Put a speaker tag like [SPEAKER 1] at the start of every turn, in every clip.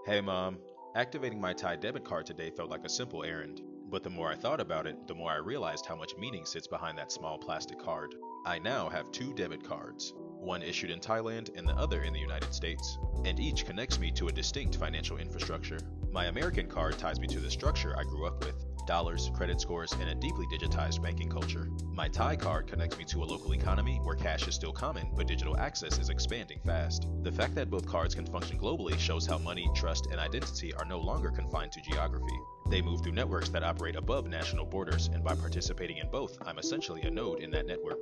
[SPEAKER 1] Hey mom, activating my Thai debit card today felt like a simple errand. But the more I thought about it, the more I realized how much meaning sits behind that small plastic card. I now have two debit cards, one issued in Thailand and the other in the United States, and each connects me to a distinct financial infrastructure. My American card ties me to the structure I grew up with: dollars, credit scores, and a deeply digitized banking culture. My Thai card connects me to a local economy where cash is still common, but digital access is expanding fast. The fact that both cards can function globally shows how money, trust, and identity are no longer confined to geography. They move through networks that operate above national borders, and by participating in both, I'm essentially a node in that network.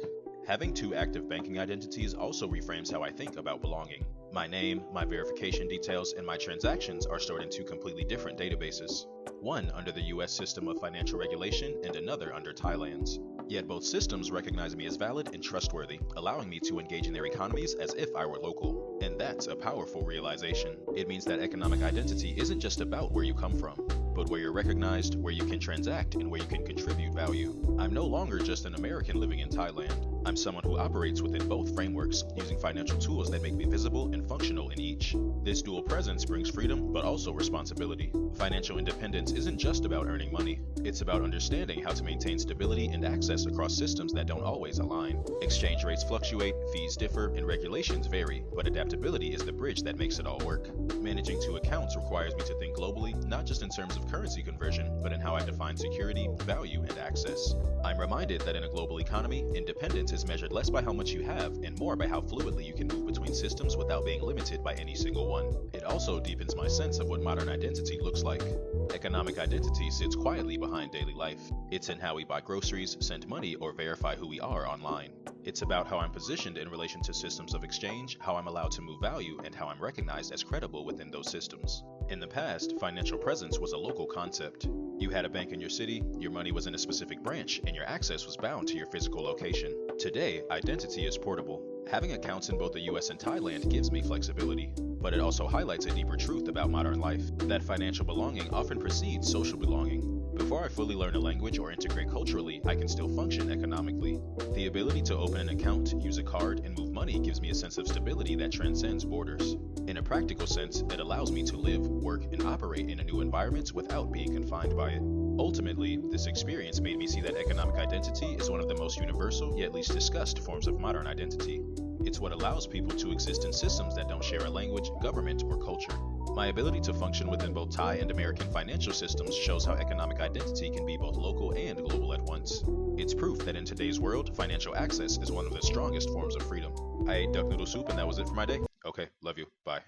[SPEAKER 1] Having two active banking identities also reframes how I think about belonging. My name, my verification details, and my transactions are stored in two completely different databases, one under the US system of financial regulation and another under Thailand's. Yet both systems recognize me as valid and trustworthy, allowing me to engage in their economies as if I were local. And that's a powerful realization. It means that economic identity isn't just about where you come from, but where you're recognized, where you can transact, and where you can contribute value. I'm no longer just an American living in Thailand. I'm someone who operates within both frameworks, using financial tools that make me visible and functional in each. This dual presence brings freedom, but also responsibility. Financial independence isn't just about earning money. It's about understanding how to maintain stability and access across systems that don't always align. Exchange rates fluctuate, fees differ, and regulations vary, but adaptability is the bridge that makes it all work. Managing two accounts requires me to think globally, not just in terms of currency conversion, but in how I define security, value, and access. I'm reminded that in a global economy, independence is measured less by how much you have and more by how fluidly you can move between systems without being limited by any single one. It also deepens my sense of what modern identity looks like. Economic identity sits quietly behind daily life. It's in how we buy groceries, send money, or verify who we are online. It's about how I'm positioned in relation to systems of exchange, how I'm allowed to move value, and how I'm recognized as credible within those systems. In the past, financial presence was a local concept. You had a bank in your city, your money was in a specific branch, and your access was bound to your physical location. Today, identity is portable. Having accounts in both the US and Thailand gives me flexibility, but it also highlights a deeper truth about modern life, that financial belonging often precedes social belonging. Before I fully learn a language or integrate culturally, I can still function economically. The ability to open an account, use a card, and move money gives me a sense of stability that transcends borders. In a practical sense, it allows me to live, work, and operate in a new environment without being confined by it. Ultimately, this experience made me see that economic identity is one of the most universal yet least discussed forms of modern identity. It's what allows people to exist in systems that don't share a language, government, or culture. My ability to function within both Thai and American financial systems shows how economic identity can be both local and global at once. It's proof that in today's world, financial access is one of the strongest forms of freedom. I ate duck noodle soup and that was it for my day. Okay, love you. Bye.